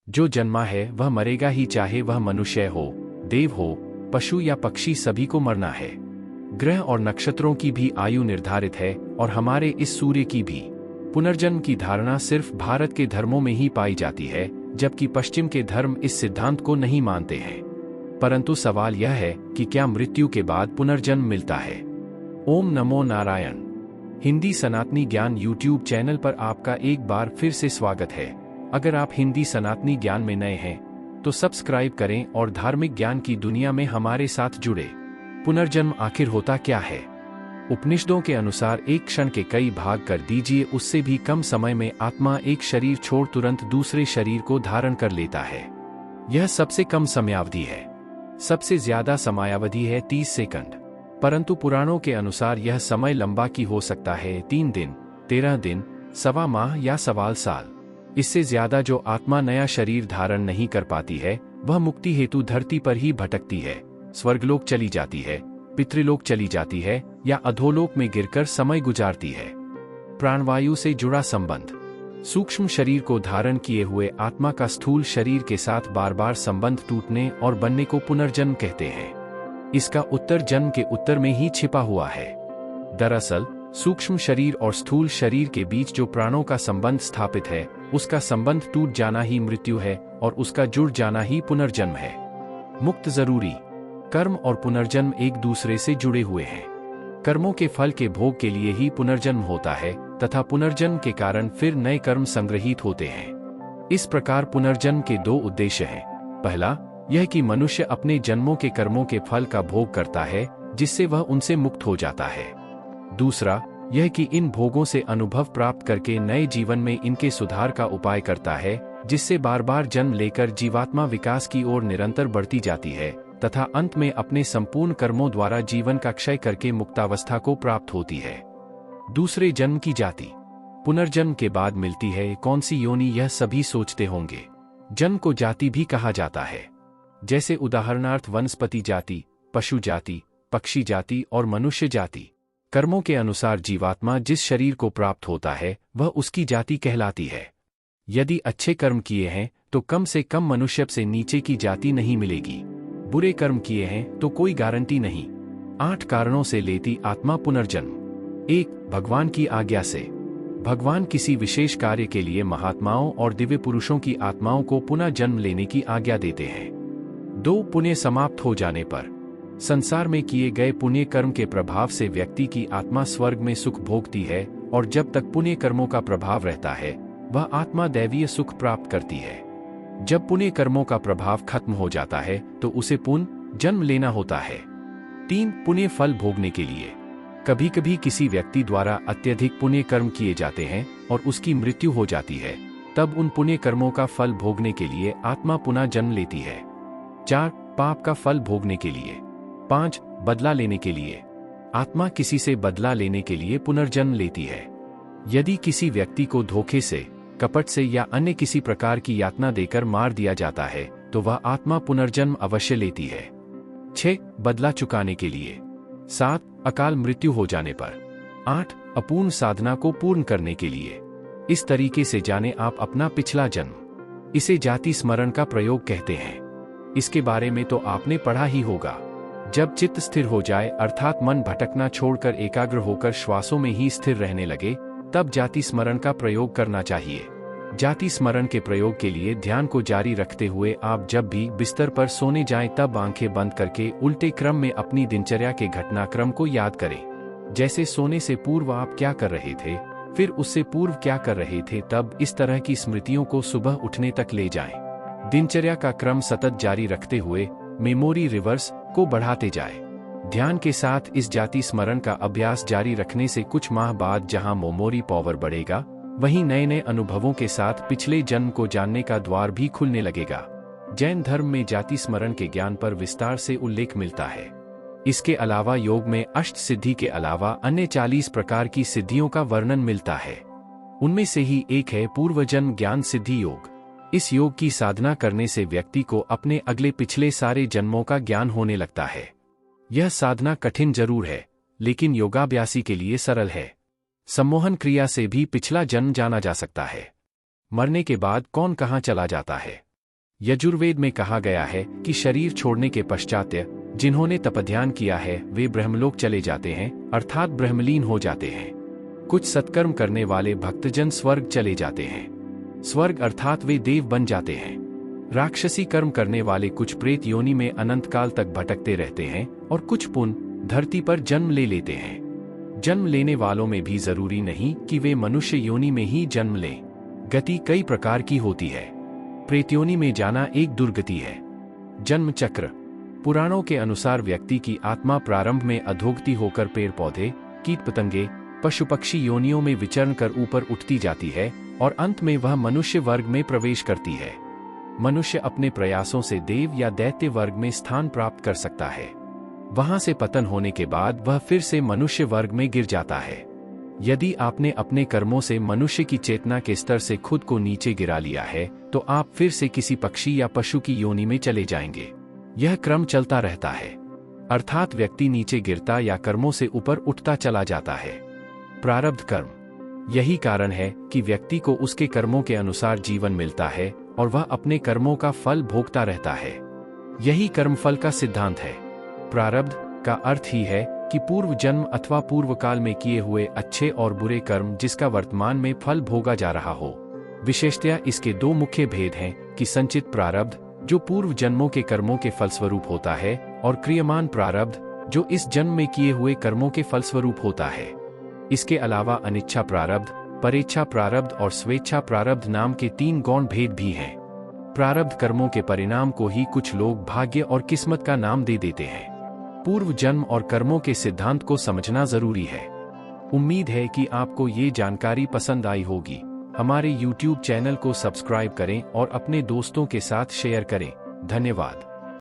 जो जन्मा है वह मरेगा ही, चाहे वह मनुष्य हो, देव हो, पशु या पक्षी, सभी को मरना है। ग्रह और नक्षत्रों की भी आयु निर्धारित है और हमारे इस सूर्य की भी। पुनर्जन्म की धारणा सिर्फ भारत के धर्मों में ही पाई जाती है, जबकि पश्चिम के धर्म इस सिद्धांत को नहीं मानते हैं। परंतु सवाल यह है कि क्या मृत्यु के बाद पुनर्जन्म मिलता है? ओम नमो नारायण। हिंदी सनातनी ज्ञान यूट्यूब चैनल पर आपका एक बार फिर से स्वागत है। अगर आप हिंदी सनातनी ज्ञान में नए हैं तो सब्सक्राइब करें और धार्मिक ज्ञान की दुनिया में हमारे साथ जुड़े। पुनर्जन्म आखिर होता क्या है? उपनिषदों के अनुसार एक क्षण के कई भाग कर दीजिए, उससे भी कम समय में आत्मा एक शरीर छोड़ तुरंत दूसरे शरीर को धारण कर लेता है। यह सबसे कम समयावधि है। सबसे ज्यादा समयावधि है 30 सेकंड। परंतु पुराणों के अनुसार यह समय लंबा की हो सकता है, 3 दिन, 13 दिन, सवा माह या सवाल साल। इससे ज्यादा जो आत्मा नया शरीर धारण नहीं कर पाती है वह मुक्ति हेतु धरती पर ही भटकती है, स्वर्गलोक चली जाती है, पितृलोक चली जाती है या अधोलोक में गिरकर समय गुजारती है। प्राणवायु से जुड़ा संबंध। सूक्ष्म शरीर को धारण किए हुए आत्मा का स्थूल शरीर के साथ बार बार संबंध टूटने और बनने को पुनर्जन्म कहते हैं। इसका उत्तर जन्म के उत्तर में ही छिपा हुआ है। दरअसल सूक्ष्म शरीर और स्थूल शरीर के बीच जो प्राणों का संबंध स्थापित है, उसका संबंध टूट जाना ही मृत्यु है और उसका जुड़ जाना ही पुनर्जन्म है। मुक्त जरूरी। कर्म और पुनर्जन्म एक दूसरे से जुड़े हुए हैं। कर्मों के फल के भोग के लिए ही पुनर्जन्म होता है तथा पुनर्जन्म के कारण फिर नए कर्म संग्रहित होते हैं। इस प्रकार पुनर्जन्म के 2 उद्देश्य हैं। पहला यह कि मनुष्य अपने जन्मों के कर्मों के फल का भोग करता है, जिससे वह उनसे मुक्त हो जाता है। दूसरा यह कि इन भोगों से अनुभव प्राप्त करके नए जीवन में इनके सुधार का उपाय करता है, जिससे बार बार जन्म लेकर जीवात्मा विकास की ओर निरंतर बढ़ती जाती है तथा अंत में अपने संपूर्ण कर्मों द्वारा जीवन का क्षय करके मुक्तावस्था को प्राप्त होती है। दूसरे जन्म की जाति। पुनर्जन्म के बाद मिलती है कौन सी योनि, यह सभी सोचते होंगे। जन्म को जाति भी कहा जाता है। जैसे उदाहरणार्थ वनस्पति जाति, पशु जाति, पक्षी जाति और मनुष्य जाति। कर्मों के अनुसार जीवात्मा जिस शरीर को प्राप्त होता है वह उसकी जाति कहलाती है। यदि अच्छे कर्म किए हैं तो कम से कम मनुष्य से नीचे की जाति नहीं मिलेगी। बुरे कर्म किए हैं तो कोई गारंटी नहीं। 8 कारणों से लेती आत्मा पुनर्जन्म। 1. भगवान की आज्ञा से। भगवान किसी विशेष कार्य के लिए महात्माओं और दिव्य पुरुषों की आत्माओं को पुनः जन्म लेने की आज्ञा देते हैं। 2. पुण्य समाप्त हो जाने पर। संसार में किए गए पुण्य कर्म के प्रभाव से व्यक्ति की आत्मा स्वर्ग में सुख भोगती है और जब तक पुण्य कर्मों का प्रभाव रहता है वह आत्मा दैवीय सुख प्राप्त करती है। जब पुण्य कर्मों का प्रभाव खत्म हो जाता है तो उसे पुनः जन्म लेना होता है। 3. पुण्य फल भोगने के लिए। कभी कभी किसी व्यक्ति द्वारा अत्यधिक पुण्य कर्म किए जाते हैं और उसकी मृत्यु हो जाती है, तब उन पुण्य कर्मों का फल भोगने के लिए आत्मा पुनः जन्म लेती है। 4. पाप का फल भोगने के लिए। 5. बदला लेने के लिए। आत्मा किसी से बदला लेने के लिए पुनर्जन्म लेती है। यदि किसी व्यक्ति को धोखे से, कपट से या अन्य किसी प्रकार की यातना देकर मार दिया जाता है तो वह आत्मा पुनर्जन्म अवश्य लेती है। 6. बदला चुकाने के लिए। 7. अकाल मृत्यु हो जाने पर। 8. अपूर्ण साधना को पूर्ण करने के लिए। इस तरीके से जाने आप अपना पिछला जन्म। इसे जाति स्मरण का प्रयोग कहते हैं। इसके बारे में तो आपने पढ़ा ही होगा। जब चित्त स्थिर हो जाए अर्थात मन भटकना छोड़कर एकाग्र होकर श्वासों में ही स्थिर रहने लगे, तब जाति स्मरण का प्रयोग करना चाहिए। जाति स्मरण के प्रयोग के लिए ध्यान को जारी रखते हुए आप जब भी बिस्तर पर सोने जाएं तब आंखें बंद करके उल्टे क्रम में अपनी दिनचर्या के घटनाक्रम को याद करें। जैसे सोने से पूर्व आप क्या कर रहे थे, फिर उससे पूर्व क्या कर रहे थे, तब इस तरह की स्मृतियों को सुबह उठने तक ले जाएं। दिनचर्या का क्रम सतत जारी रखते हुए मेमोरी रिवर्स को बढ़ाते जाए। ध्यान के साथ इस जाति स्मरण का अभ्यास जारी रखने से कुछ माह बाद जहां मेमोरी पावर बढ़ेगा, वहीं नए नए अनुभवों के साथ पिछले जन्म को जानने का द्वार भी खुलने लगेगा। जैन धर्म में जाति स्मरण के ज्ञान पर विस्तार से उल्लेख मिलता है। इसके अलावा योग में अष्ट सिद्धि के अलावा अन्य 40 प्रकार की सिद्धियों का वर्णन मिलता है। उनमें से ही एक है पूर्वजन्म ज्ञान सिद्धि योग। इस योग की साधना करने से व्यक्ति को अपने अगले पिछले सारे जन्मों का ज्ञान होने लगता है। यह साधना कठिन जरूर है, लेकिन योगाभ्यासी के लिए सरल है। सम्मोहन क्रिया से भी पिछला जन्म जाना जा सकता है। मरने के बाद कौन कहाँ चला जाता है, यजुर्वेद में कहा गया है कि शरीर छोड़ने के पश्चात जिन्होंने तपध्यान किया है वे ब्रह्मलोक चले जाते हैं, अर्थात ब्रह्मलीन हो जाते हैं। कुछ सत्कर्म करने वाले भक्तजन स्वर्ग चले जाते हैं। स्वर्ग अर्थात वे देव बन जाते हैं। राक्षसी कर्म करने वाले कुछ प्रेत योनि में अनंत काल तक भटकते रहते हैं और कुछ पुण्य धरती पर जन्म ले लेते हैं। जन्म लेने वालों में भी जरूरी नहीं कि वे मनुष्य योनि में ही जन्म लें। गति कई प्रकार की होती है। प्रेत योनि में जाना एक दुर्गति है। जन्म चक्र। पुराणों के अनुसार व्यक्ति की आत्मा प्रारंभ में अधोगति होकर पेड़ पौधे, कीट पतंगे, पशु पक्षी योनियों में विचरण कर ऊपर उठती जाती है और अंत में वह मनुष्य वर्ग में प्रवेश करती है। मनुष्य अपने प्रयासों से देव या दैत्य वर्ग में स्थान प्राप्त कर सकता है। वहां से पतन होने के बाद वह फिर से मनुष्य वर्ग में गिर जाता है। यदि आपने अपने कर्मों से मनुष्य की चेतना के स्तर से खुद को नीचे गिरा लिया है तो आप फिर से किसी पक्षी या पशु की योनि में चले जाएंगे। यह क्रम चलता रहता है, अर्थात व्यक्ति नीचे गिरता या कर्मों से ऊपर उठता चला जाता है। प्रारब्ध कर्म। यही कारण है कि व्यक्ति को उसके कर्मों के अनुसार जीवन मिलता है और वह अपने कर्मों का फल भोगता रहता है। यही कर्मफल का सिद्धांत है। प्रारब्ध का अर्थ ही है कि पूर्व जन्म अथवा पूर्व काल में किए हुए अच्छे और बुरे कर्म जिसका वर्तमान में फल भोगा जा रहा हो। विशेषतया इसके दो मुख्य भेद हैं कि संचित प्रारब्ध जो पूर्व जन्मों के कर्मों के फलस्वरूप होता है और क्रियमान प्रारब्ध जो इस जन्म में किए हुए कर्मों के फलस्वरूप होता है। इसके अलावा अनिच्छा प्रारब्ध, परेच्छा प्रारब्ध और स्वेच्छा प्रारब्ध नाम के 3 गौण भेद भी हैं। प्रारब्ध कर्मों के परिणाम को ही कुछ लोग भाग्य और किस्मत का नाम दे देते हैं। पूर्व जन्म और कर्मों के सिद्धांत को समझना जरूरी है। उम्मीद है कि आपको ये जानकारी पसंद आई होगी। हमारे YouTube चैनल को सब्सक्राइब करें और अपने दोस्तों के साथ शेयर करें। धन्यवाद।